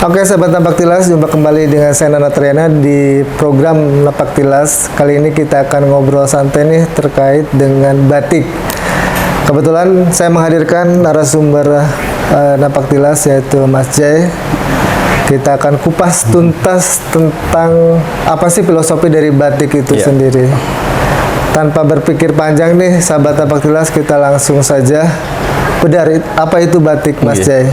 Oke sahabat Napak Tilas, jumpa kembali dengan saya Nana Triana di program Napak Tilas. Kali ini kita akan ngobrol santai nih terkait dengan batik. Kebetulan saya menghadirkan narasumber Napak Tilas yaitu Mas Jay. Kita akan kupas tuntas tentang apa sih filosofi dari batik itu sendiri. Tanpa berpikir panjang nih sahabat Napak Tilas, kita langsung saja bedah apa itu batik, Mas Jay.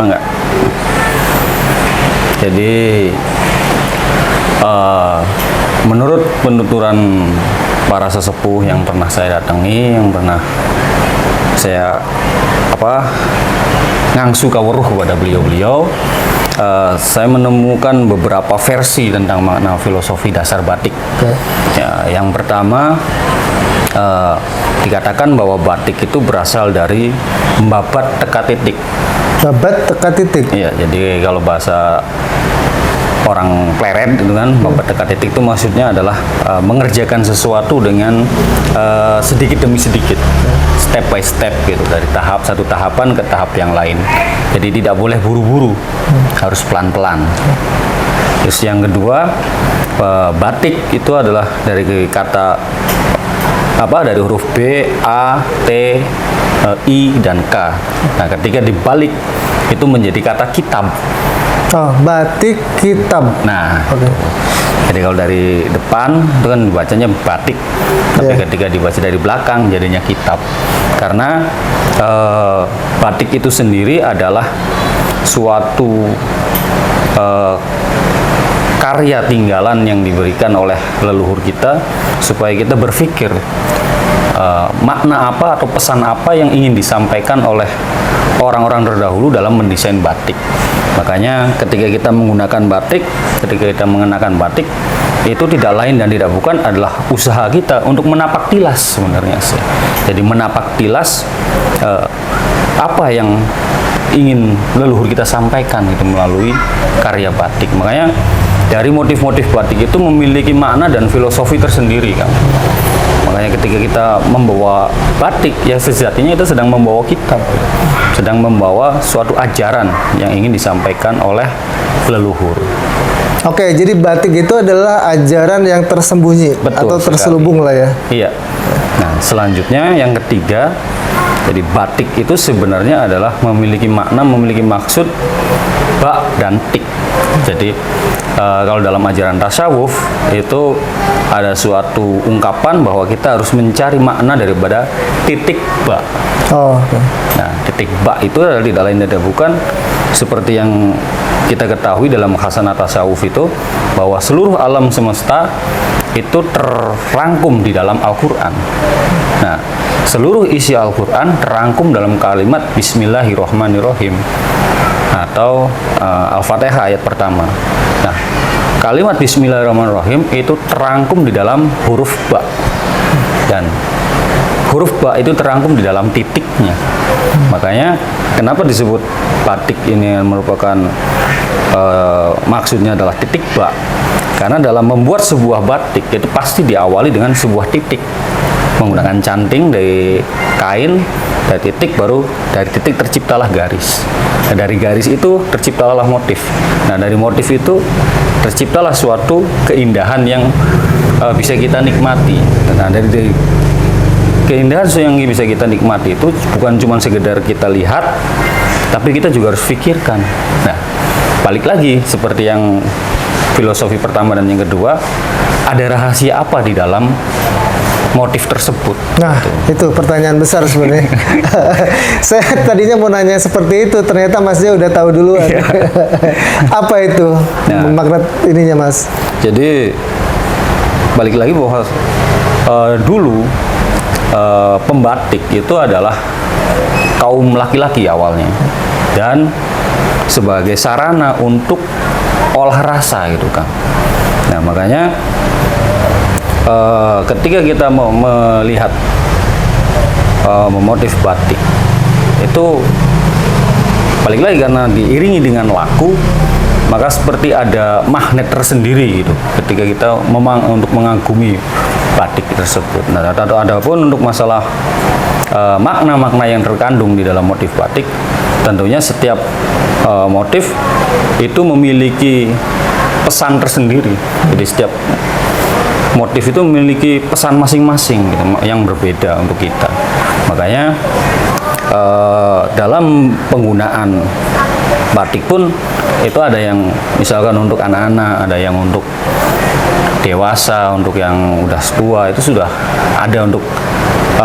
Enggak. Jadi menurut penuturan para sesepuh yang pernah saya datangi, yang pernah saya ngangsu kawruh kepada beliau-beliau, saya menemukan beberapa versi tentang makna filosofi dasar batik. Ya, yang pertama, dikatakan bahwa batik itu berasal dari membabat teka titik. Babat teka titik. Iya, jadi kalau bahasa orang pleret itu kan, babat teka titik itu maksudnya adalah mengerjakan sesuatu dengan sedikit demi sedikit, step by step gitu, dari satu tahapan ke tahap yang lain. Jadi tidak boleh buru-buru, harus pelan-pelan. Terus yang kedua, batik itu adalah dari kata dari huruf B, A, T, I, dan K. Nah, ketika dibalik itu menjadi kata kitab. Oh, batik kitab. Nah, jadi kalau dari depan itu kan dibacanya batik, tapi ketika dibaca dari belakang jadinya kitab. Karena batik itu sendiri adalah suatu karya tinggalan yang diberikan oleh leluhur kita supaya kita berpikir makna apa atau pesan apa yang ingin disampaikan oleh orang-orang terdahulu dalam mendesain batik. Makanya ketika kita menggunakan batik, ketika kita mengenakan batik, itu tidak lain dan tidak bukan adalah usaha kita untuk menapak tilas sebenarnya sih. Jadi menapak tilas apa yang ingin leluhur kita sampaikan itu melalui karya batik. Makanya dari motif-motif batik itu memiliki makna dan filosofi tersendiri kan. Makanya ketika kita membawa batik, ya sejatinya itu sedang membawa kitab, sedang membawa suatu ajaran yang ingin disampaikan oleh leluhur. Oke, jadi batik itu adalah ajaran yang tersembunyi. Betul, atau terselubung lah ya. Iya. Nah, selanjutnya yang ketiga, jadi batik itu sebenarnya adalah memiliki makna, memiliki maksud bak dan tik. Jadi kalau dalam ajaran tasawuf itu ada suatu ungkapan bahwa kita harus mencari makna daripada titik bak. Nah, titik bak itu adalah tidak lain tidak bukan seperti yang kita ketahui dalam khasanah tasawuf itu, bahwa seluruh alam semesta itu terrangkum di dalam Al-Quran. Nah, seluruh isi Al-Quran terrangkum dalam kalimat Bismillahirrahmanirrahim atau Al-Fatihah ayat pertama. Nah, kalimat Bismillahirrahmanirrahim itu terrangkum di dalam huruf ba, dan huruf ba itu terrangkum di dalam titiknya. Makanya kenapa disebut batik ini merupakan maksudnya adalah titik ba, karena dalam membuat sebuah batik itu pasti diawali dengan sebuah titik, menggunakan canting dari kain, dari titik, baru dari titik terciptalah garis. Nah, dari garis itu terciptalah motif. Nah, dari motif itu terciptalah suatu keindahan yang bisa kita nikmati. Nah, dari keindahan yang bisa kita nikmati itu bukan cuma sekedar kita lihat, tapi kita juga harus pikirkan. Nah, balik lagi seperti yang filosofi pertama dan yang kedua, ada rahasia apa di dalam motif tersebut? Nah, itu pertanyaan besar sebenarnya. Saya tadinya mau nanya seperti itu, ternyata Mas Jay udah tahu duluan. Apa itu makna ininya, Mas? Jadi balik lagi bahwa dulu pembatik itu adalah kaum laki-laki awalnya, dan sebagai sarana untuk olah rasa gitu kan. Nah, makanya ketika kita mau melihat motif batik itu balik lagi karena diiringi dengan laku, maka seperti ada magnet tersendiri gitu ketika kita untuk mengagumi batik tersebut. Nah, adapun untuk masalah makna-makna yang terkandung di dalam motif batik, tentunya setiap motif itu memiliki pesan tersendiri. Jadi setiap motif itu memiliki pesan masing-masing gitu, yang berbeda untuk kita. Makanya dalam penggunaan batik pun itu ada yang misalkan untuk anak-anak, ada yang untuk dewasa, untuk yang udah tua itu sudah ada untuk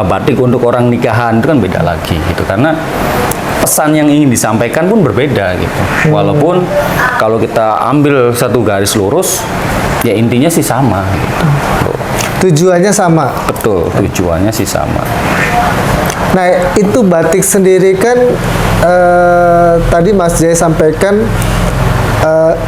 batik untuk orang nikahan itu kan beda lagi gitu, karena pesan yang ingin disampaikan pun berbeda gitu. Walaupun kalau kita ambil satu garis lurus ya intinya sih sama gitu. Tujuannya sama. Betul, tujuannya sih sama. Nah, itu batik sendiri kan tadi Mas Jaya sampaikan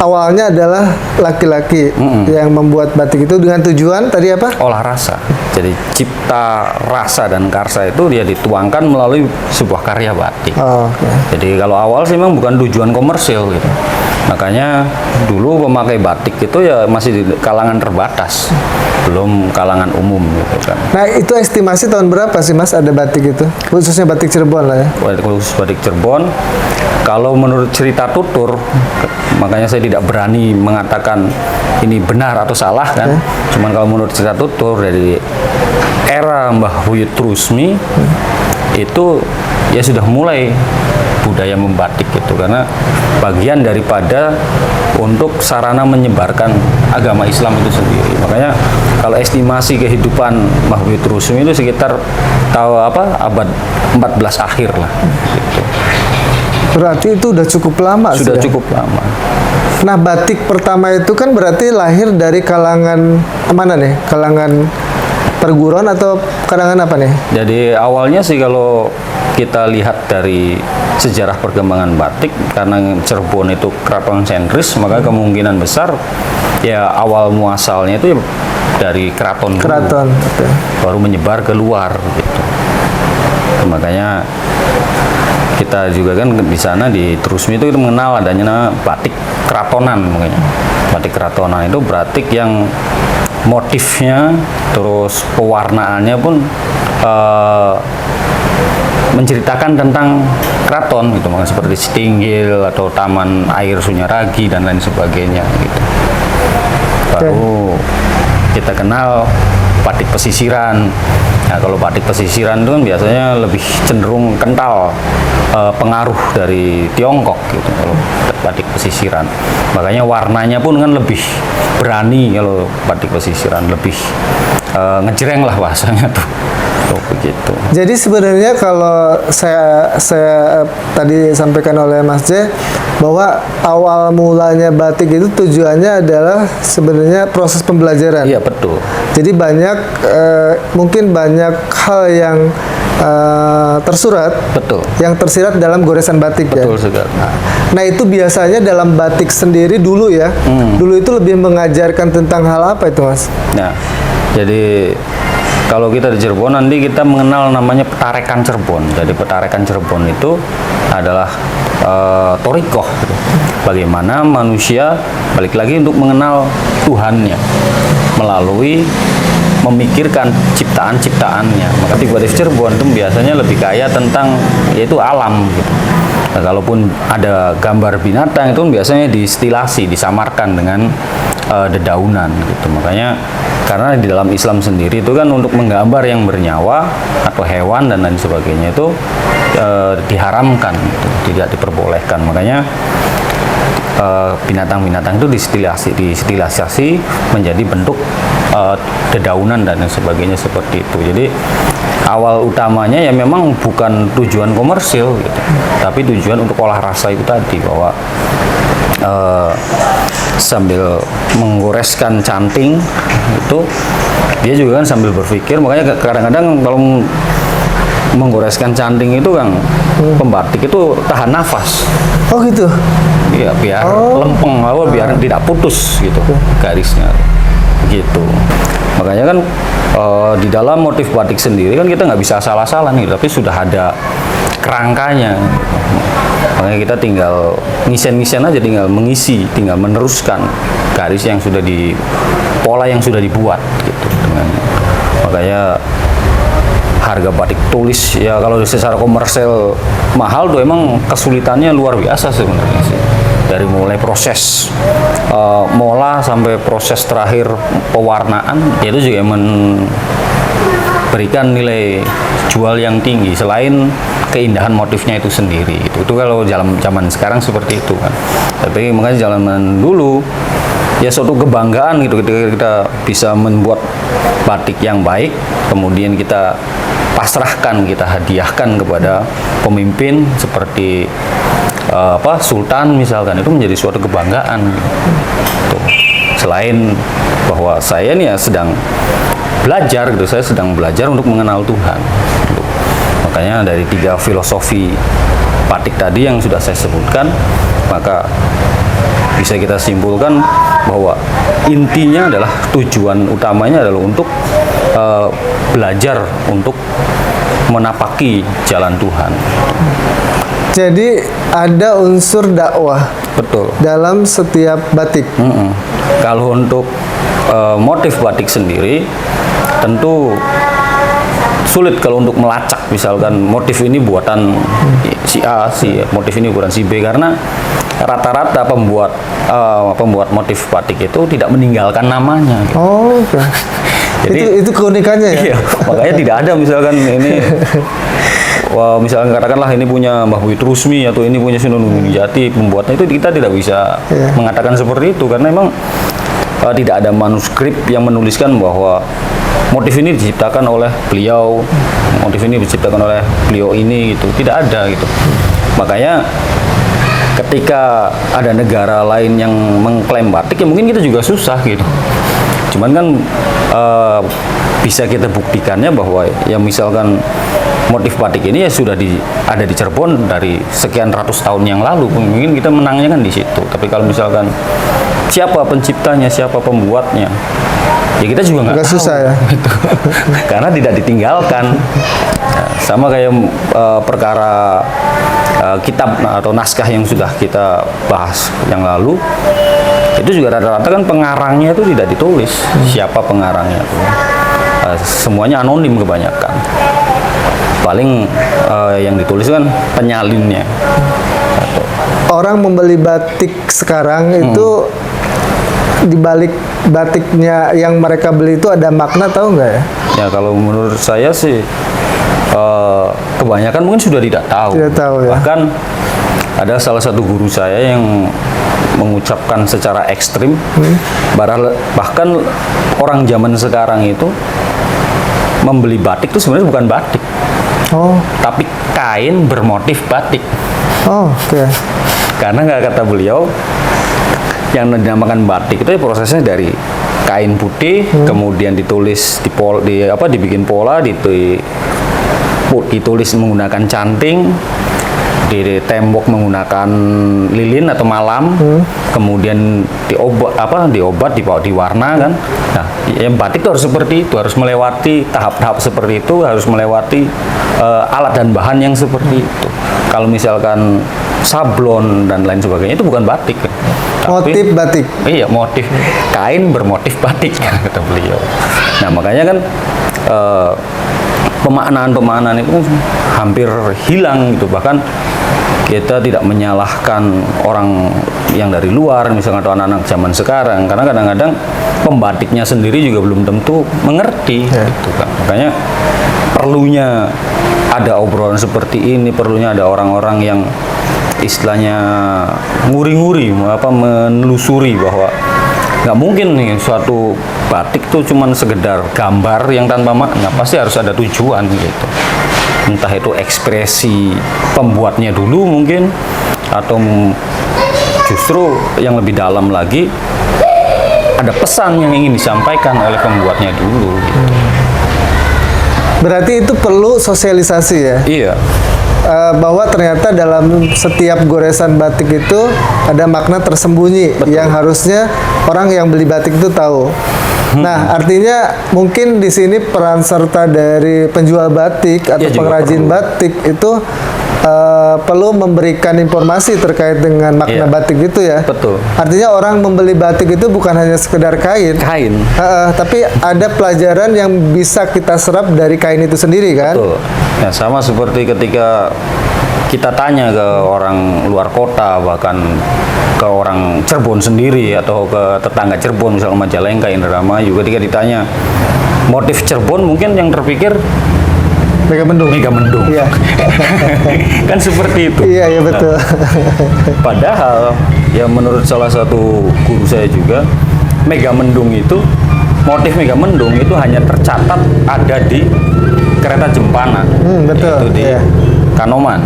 awalnya adalah laki-laki yang membuat batik itu dengan tujuan tadi apa? Olah rasa. Jadi cipta rasa dan karsa itu dia dituangkan melalui sebuah karya batik. Oh, okay. Jadi kalau awal sih memang bukan tujuan komersil gitu. Makanya dulu pemakai batik itu ya masih di kalangan terbatas, belum kalangan umum gitu kan. Nah, itu estimasi tahun berapa sih Mas ada batik itu? Khususnya batik Cirebon lah ya. Khusus batik Cirebon, kalau menurut cerita tutur, makanya saya tidak berani mengatakan ini benar atau salah kan. Cuman kalau menurut cerita tutur dari era Mbah Buyut Trusmi itu ya sudah mulai budaya membatik gitu, karena bagian daripada untuk sarana menyebarkan agama Islam itu sendiri. Makanya kalau estimasi kehidupan Mbah Buyut Trusmi itu sekitar abad 14 akhir lah gitu. Berarti itu udah cukup lama Sudah cukup lama. Nah, batik pertama itu kan berarti lahir dari kalangan mana nih? Kalangan perguruan atau kalangan apa nih? Jadi awalnya sih kalau kita lihat dari sejarah perkembangan batik, karena Cirebon itu keraton sentris, maka kemungkinan besar ya awal muasalnya itu ya dari keraton dulu, Oke. baru menyebar ke luar gitu. Makanya kita juga kan di sana di Trusmi itu kita mengenal adanya batik keratonan. Makanya batik keratonan itu batik yang motifnya terus pewarnaannya pun menceritakan tentang keraton gitu, makanya seperti Stinggil atau Taman Air Sunyaragi dan lain sebagainya gitu. Baru kita kenal batik pesisiran. Nah, kalau batik pesisiran itu kan biasanya lebih cenderung kental pengaruh dari Tiongkok gitu kalau batik pesisiran. Makanya warnanya pun kan lebih berani kalau batik pesisiran, lebih ngejreng lah bahasanya tuh. Begitu. Jadi sebenarnya kalau saya tadi sampaikan oleh Mas J bahwa awal mulanya batik itu tujuannya adalah sebenarnya proses pembelajaran. Iya, betul. Jadi banyak mungkin banyak hal yang tersurat, Betul. yang tersirat dalam goresan batik. Betul ya. sekali. Nah, itu biasanya dalam batik sendiri dulu ya. Dulu itu lebih mengajarkan tentang hal apa itu, Mas? Nah, jadi kalau kita di Cirebon nanti kita mengenal namanya petarekan Cirebon. Jadi petarekan Cirebon itu adalah torikoh gitu. Bagaimana manusia balik lagi untuk mengenal Tuhannya melalui memikirkan ciptaan-ciptaannya. Maka di batik Cirebon itu biasanya lebih kaya tentang yaitu alam gitu. Nah, kalaupun ada gambar binatang itu biasanya distilasi, disamarkan dengan dedaunan gitu. Makanya karena di dalam Islam sendiri itu kan untuk menggambar yang bernyawa atau hewan dan lain sebagainya itu diharamkan gitu, tidak diperbolehkan. Makanya binatang-binatang itu distilasi menjadi bentuk dedaunan dan lain sebagainya seperti itu. Jadi awal utamanya ya memang bukan tujuan komersil gitu, tapi tujuan untuk olah rasa itu tadi, bahwa sambil menggoreskan canting itu dia juga kan sambil berpikir. Makanya kadang-kadang kalau menggoreskan canting itu kan pembatik itu tahan nafas. Oh gitu. Iya, biar lempeng, biar tidak putus gitu garisnya gitu. Makanya kan di dalam motif batik sendiri kan kita nggak bisa salah-salah nih, tapi sudah ada kerangkanya. Makanya kita tinggal ngisen-ngisen aja, tinggal mengisi, tinggal meneruskan garis yang sudah pola yang sudah dibuat gitu. Makanya harga batik tulis ya kalau secara komersial mahal tuh emang kesulitannya luar biasa sebenarnya sih. Dari mulai proses mola sampai proses terakhir pewarnaan itu juga memberikan nilai jual yang tinggi selain keindahan motifnya itu sendiri. Itu kalau zaman sekarang seperti itu kan. Tapi makanya zaman dulu ya suatu kebanggaan gitu ketika kita bisa membuat batik yang baik, kemudian kita pasrahkan, kita hadiahkan kepada pemimpin seperti sultan misalkan, itu menjadi suatu kebanggaan gitu. Selain bahwa saya nih ya sedang belajar gitu, saya sedang belajar untuk mengenal Tuhan gitu. Makanya dari 3 filosofi batik tadi yang sudah saya sebutkan, maka bisa kita simpulkan bahwa intinya adalah tujuan utamanya adalah untuk belajar untuk menapaki jalan Tuhan. Jadi ada unsur dakwah Betul. dalam setiap batik. Kalau untuk motif batik sendiri, tentu sulit kalau untuk melacak misalkan motif ini buatan si A, motif ini buatan si B, karena rata-rata pembuat motif batik itu tidak meninggalkan namanya. Oh, oke. Jadi itu keunikannya ya. iya, makanya tidak ada misalkan ini misalkan katakanlah ini punya Mbah Buyut Rusmi atau ini punya Sunan Gunung Jati, pembuatnya itu kita tidak bisa mengatakan seperti itu karena memang tidak ada manuskrip yang menuliskan bahwa motif ini diciptakan oleh beliau, motif ini diciptakan oleh beliau ini gitu, tidak ada gitu. Makanya ketika ada negara lain yang mengklaim batik ya mungkin kita juga susah gitu. Cuman kan bisa kita buktikannya bahwa ya misalkan motif batik ini ya sudah ada di Cirebon dari sekian ratus tahun yang lalu, mungkin kita menangnya kan di situ. Tapi kalau misalkan siapa penciptanya, siapa pembuatnya, ya kita juga nggak tahu. Susah ya. Gitu. Karena tidak ditinggalkan. Nah, sama kayak perkara kitab atau naskah yang sudah kita bahas yang lalu, itu juga rata-rata kan pengarangnya itu tidak ditulis siapa pengarangnya itu. Semuanya anonim kebanyakan. Paling yang ditulis kan penyalinnya. Orang membeli batik sekarang itu di balik batiknya yang mereka beli itu ada makna, tahu nggak ya? Ya kalau menurut saya sih kebanyakan mungkin sudah tidak tahu. Tidak tahu ya. Bahkan ada salah satu guru saya yang mengucapkan secara ekstrim, bahkan orang zaman sekarang itu membeli batik itu sebenarnya bukan batik, tapi kain bermotif batik. Oh, oke. Karena nggak, kata beliau, yang dinamakan batik itu prosesnya dari kain putih, kemudian ditulis dibikin pola, ditulis menggunakan canting, di tembok menggunakan lilin atau malam, kemudian diobat diwarna kan. Nah, yang batik itu harus seperti itu, harus melewati tahap-tahap seperti itu, harus melewati alat dan bahan yang seperti itu. Kalau misalkan sablon dan lain sebagainya itu bukan batik. Motif batik. Iya, motif kain bermotif batik kata beliau. Nah, makanya kan pemaknaan itu hampir hilang gitu. Bahkan kita tidak menyalahkan orang yang dari luar misalnya atau anak-anak zaman sekarang, karena kadang-kadang pembatiknya sendiri juga belum tentu mengerti gitu kan. Makanya perlunya ada obrolan seperti ini, perlunya ada orang-orang yang istilahnya nguri-nguri, menelusuri bahwa nggak mungkin nih suatu batik tuh cuman sekedar gambar yang tanpa makna, pasti harus ada tujuan gitu. Entah itu ekspresi pembuatnya dulu mungkin, atau justru yang lebih dalam lagi ada pesan yang ingin disampaikan oleh pembuatnya dulu gitu. Berarti itu perlu sosialisasi ya? Iya. Bahwa ternyata dalam setiap goresan batik itu ada makna tersembunyi. Betul. Yang harusnya orang yang beli batik itu tahu. Nah, artinya mungkin di sini peran serta dari penjual batik atau pengrajin batik itu perlu memberikan informasi terkait dengan makna Iya. batik itu ya. Betul. Artinya orang membeli batik itu bukan hanya sekedar kain, Kain. tapi ada pelajaran yang bisa kita serap dari kain itu sendiri kan. Betul. Ya, sama seperti ketika kita tanya ke orang luar kota, bahkan ke orang Cirebon sendiri atau ke tetangga Cirebon, misalnya Majalengka, Indramayu, ketika ditanya motif Cirebon, mungkin yang terpikir Megamendung. Megamendung. Iya. Kan seperti itu. Iya, iya betul. Padahal ya menurut salah satu guru saya juga, Megamendung itu, motif Megamendung itu hanya tercatat ada di kereta Jempana, Betul. yaitu di Iya. Kanoman.